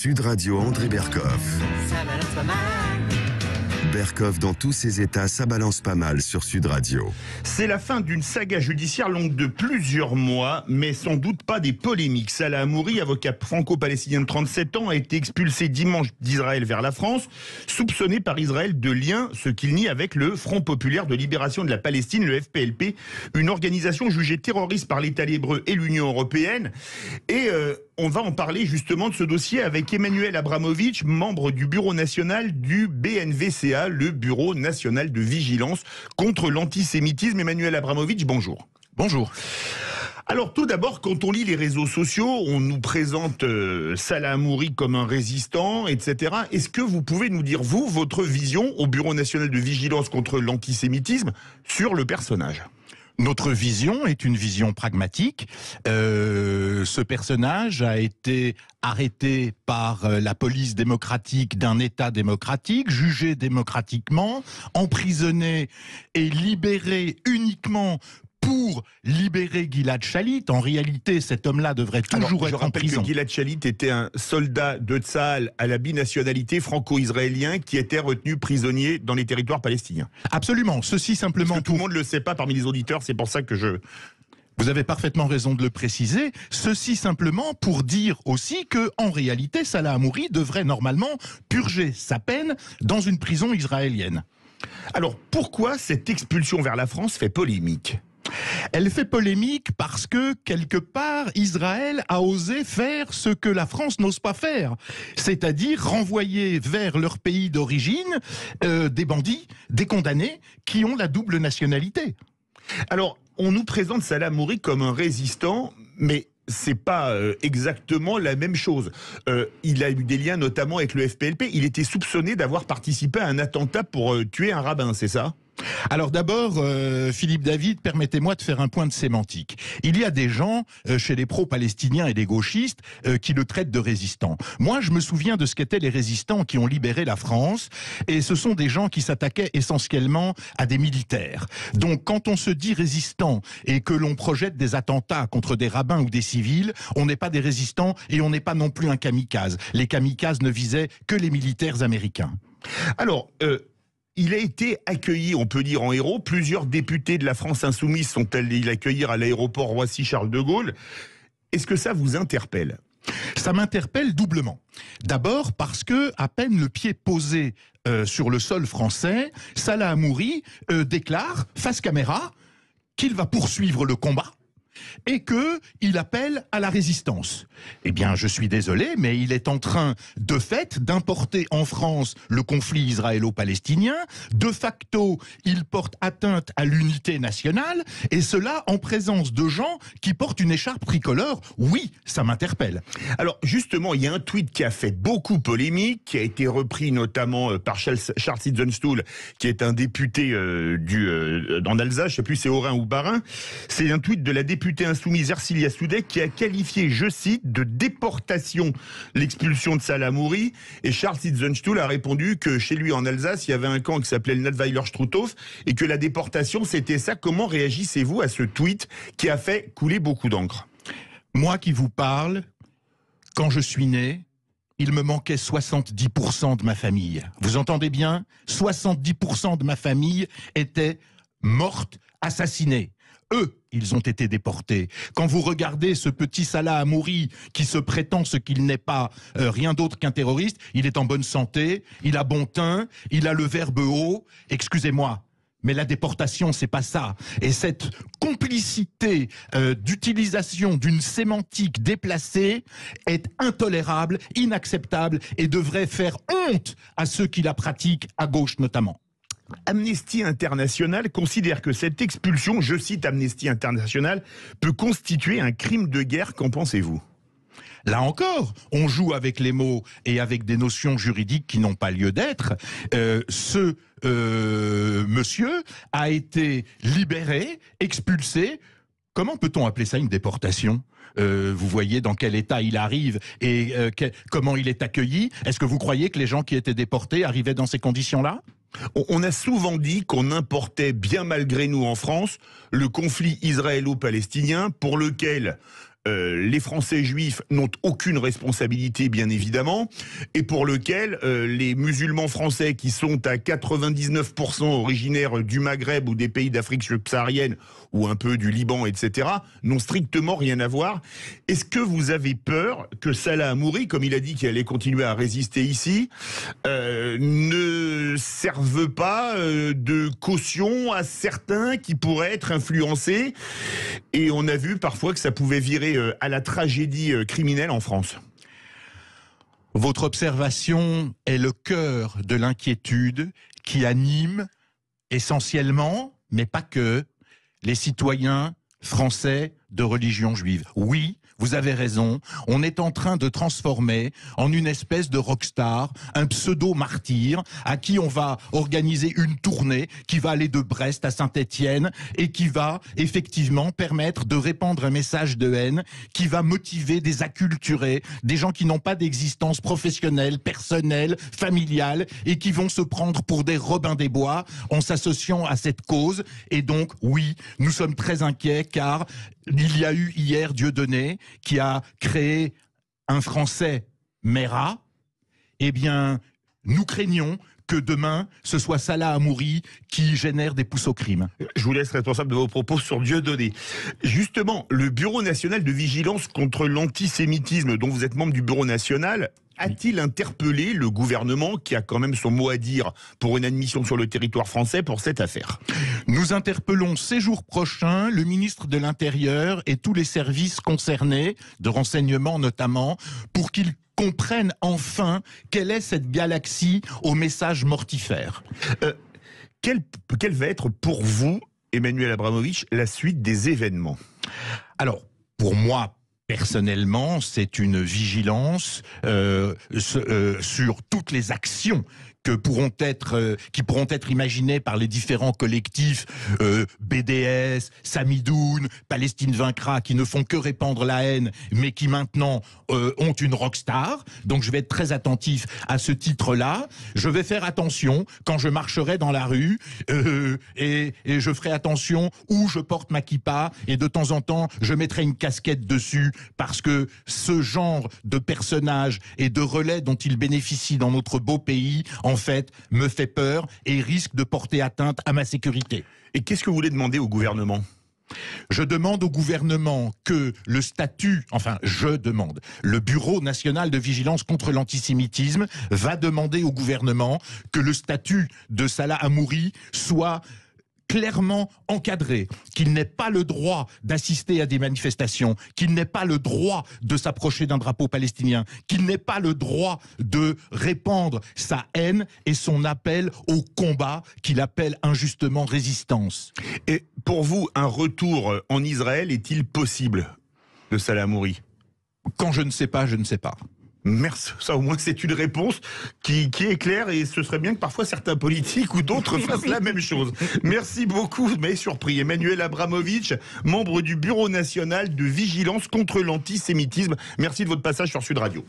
Sud Radio André Berkoff. Ça balance pas mal. Berkoff dans tous ses états, ça balance pas mal sur Sud Radio. C'est la fin d'une saga judiciaire longue de plusieurs mois, mais sans doute pas des polémiques. Salah Hamouri, avocat franco-palestinien de 37 ans, a été expulsé dimanche d'Israël vers la France, soupçonné par Israël de lien, ce qu'il nie, avec le Front populaire de libération de la Palestine, le FPLP, une organisation jugée terroriste par l'État hébreu et l'Union européenne. Et on va en parler justement de ce dossier avec Emmanuel Abramovitch, membre du bureau national du BNVCA, le Bureau national de vigilance contre l'antisémitisme. Emmanuel Abramovitch, bonjour. Bonjour. Alors tout d'abord, quand on lit les réseaux sociaux, on nous présente Salah Hamouri comme un résistant, etc. Est-ce que vous pouvez nous dire, vous, votre vision au Bureau national de vigilance contre l'antisémitisme sur le personnage ? Notre vision est une vision pragmatique. Ce personnage a été arrêté par la police démocratique d'un État démocratique, jugé démocratiquement, emprisonné et libéré uniquement pour libérer Gilad Shalit. En réalité, cet homme-là devrait toujours être en prison. Je rappelle que Gilad Shalit était un soldat de Tsahal à la binationalité franco-israélien qui était retenu prisonnier dans les territoires palestiniens. Absolument. Ceci simplement... Parce que tout le monde ne le sait pas parmi les auditeurs, c'est pour ça que je... Vous avez parfaitement raison de le préciser. Ceci simplement pour dire aussi que, en réalité, Salah Hamouri devrait normalement purger sa peine dans une prison israélienne. Alors, pourquoi cette expulsion vers la France fait polémique ? Elle fait polémique parce que, quelque part, Israël a osé faire ce que la France n'ose pas faire. C'est-à-dire renvoyer vers leur pays d'origine des bandits, des condamnés, qui ont la double nationalité. Alors, on nous présente Salah Hamouri comme un résistant, mais c'est pas exactement la même chose. Il a eu des liens notamment avec le FPLP. Il était soupçonné d'avoir participé à un attentat pour tuer un rabbin, c'est ça ? Alors d'abord, Philippe David, permettez-moi de faire un point de sémantique. Il y a des gens, chez les pro-palestiniens et les gauchistes, qui le traitent de résistant. Moi, je me souviens de ce qu'étaient les résistants qui ont libéré la France, et ce sont des gens qui s'attaquaient essentiellement à des militaires. Donc quand on se dit résistant et que l'on projette des attentats contre des rabbins ou des civils, on n'est pas des résistants et on n'est pas non plus un kamikaze. Les kamikazes ne visaient que les militaires américains. Alors... il a été accueilli, on peut dire, en héros. Plusieurs députés de la France insoumise sont allés l'accueillir à l'aéroport Roissy-Charles de Gaulle. Est-ce que ça vous interpelle ? Ça m'interpelle doublement. D'abord parce que, à peine le pied posé sur le sol français, Salah Hamouri déclare, face caméra, qu'il va poursuivre le combat et qu'il appelle à la résistance. Eh bien, je suis désolé, mais il est en train, de fait, d'importer en France le conflit israélo-palestinien. De facto, il porte atteinte à l'unité nationale, et cela en présence de gens qui portent une écharpe tricolore. Oui, ça m'interpelle. Alors, justement, il y a un tweet qui a fait beaucoup polémique, qui a été repris notamment par Charles Sitzenstuhl, qui est un député dans Alsace, je ne sais plus, c'est Haut-Rhin ou Bas-Rhin. C'est un tweet de la députée insoumise Ercilia Soudek qui a qualifié, je cite, de déportation l'expulsion de Salah Hamouri, et Charles Sitzenstuhl a répondu que chez lui en Alsace, il y avait un camp qui s'appelait le Nattweiler Struthof et que la déportation c'était ça. Comment réagissez-vous à ce tweet qui a fait couler beaucoup d'encre ? Moi qui vous parle, quand je suis né, il me manquait 70% de ma famille. Vous entendez bien ? 70% de ma famille était morte, assassinée. Eux, ils ont été déportés. Quand vous regardez ce petit Salah Hamouri qui se prétend ce qu'il n'est pas, rien d'autre qu'un terroriste, il est en bonne santé, il a bon teint, il a le verbe haut. Excusez-moi, mais la déportation, c'est pas ça. Et cette complicité d'utilisation d'une sémantique déplacée est intolérable, inacceptable et devrait faire honte à ceux qui la pratiquent, à gauche notamment. Amnesty International considère que cette expulsion, je cite Amnesty International, peut constituer un crime de guerre. Qu'en pensez-vous ? Là encore, on joue avec les mots et avec des notions juridiques qui n'ont pas lieu d'être. Ce monsieur a été libéré, expulsé. Comment peut-on appeler ça une déportation ? Vous voyez dans quel état il arrive et comment il est accueilli. Est-ce que vous croyez que les gens qui étaient déportés arrivaient dans ces conditions-là ? On a souvent dit qu'on importait bien malgré nous en France le conflit israélo-palestinien pour lequel les Français juifs n'ont aucune responsabilité, bien évidemment, et pour lequel les musulmans français qui sont à 99% originaires du Maghreb ou des pays d'Afrique subsaharienne ou un peu du Liban, etc., n'ont strictement rien à voir. Est-ce que vous avez peur que Salah Hamouri, comme il a dit qu'il allait continuer à résister ici, ne serve pas de caution à certains qui pourraient être influencés? Et on a vu parfois que ça pouvait virer à la tragédie criminelle en France. Votre observation est le cœur de l'inquiétude qui anime essentiellement, mais pas que, les citoyens français de religion juive. Oui, vous avez raison, on est en train de transformer en une espèce de rockstar, un pseudo-martyr à qui on va organiser une tournée qui va aller de Brest à Saint-Étienne et qui va effectivement permettre de répandre un message de haine qui va motiver des acculturés, des gens qui n'ont pas d'existence professionnelle, personnelle, familiale et qui vont se prendre pour des Robins des Bois en s'associant à cette cause. Et donc, oui, nous sommes très inquiets car il y a eu hier Dieudonné qui a créé un Français Mera. Eh bien, nous craignons que demain, ce soit Salah Hamouri qui génère des pousses au crime. Je vous laisse responsable de vos propos sur Dieudonné. Justement, le Bureau national de vigilance contre l'antisémitisme, dont vous êtes membre du Bureau national, a-t-il interpellé le gouvernement qui a quand même son mot à dire pour une admission sur le territoire français pour cette affaire? Nous interpellons ces jours prochains le ministre de l'Intérieur et tous les services concernés, de renseignement notamment, pour qu'ils comprennent enfin quelle est cette galaxie au message mortifère. Quelle va être pour vous, Emmanuel Abramovitch, la suite des événements? Alors, pour moi, personnellement, c'est une vigilance sur toutes les actions qui pourront être imaginées par les différents collectifs BDS, Samidoun, Palestine vaincra, qui ne font que répandre la haine, mais qui maintenant ont une rockstar. Donc je vais être très attentif à ce titre-là. Je vais faire attention quand je marcherai dans la rue et je ferai attention où je porte ma kippa et de temps en temps je mettrai une casquette dessus parce que ce genre de personnage et de relais dont il bénéficie dans notre beau pays, en fait, me fait peur et risque de porter atteinte à ma sécurité. Et qu'est-ce que vous voulez demander au gouvernement ? Je demande au gouvernement que le Bureau national de vigilance contre l'antisémitisme va demander au gouvernement que le statut de Salah Hamouri soit clairement encadré, qu'il n'ait pas le droit d'assister à des manifestations, qu'il n'ait pas le droit de s'approcher d'un drapeau palestinien, qu'il n'ait pas le droit de répandre sa haine et son appel au combat qu'il appelle injustement résistance. Et pour vous, un retour en Israël est-il possible de Salah Hamouri ? Quand je ne sais pas, je ne sais pas. Merci, ça au moins c'est une réponse qui est claire et ce serait bien que parfois certains politiques ou d'autres fassent la même chose. Merci beaucoup, vous m'avez surpris. Emmanuel Abramovitch, membre du Bureau national de vigilance contre l'antisémitisme. Merci de votre passage sur Sud Radio.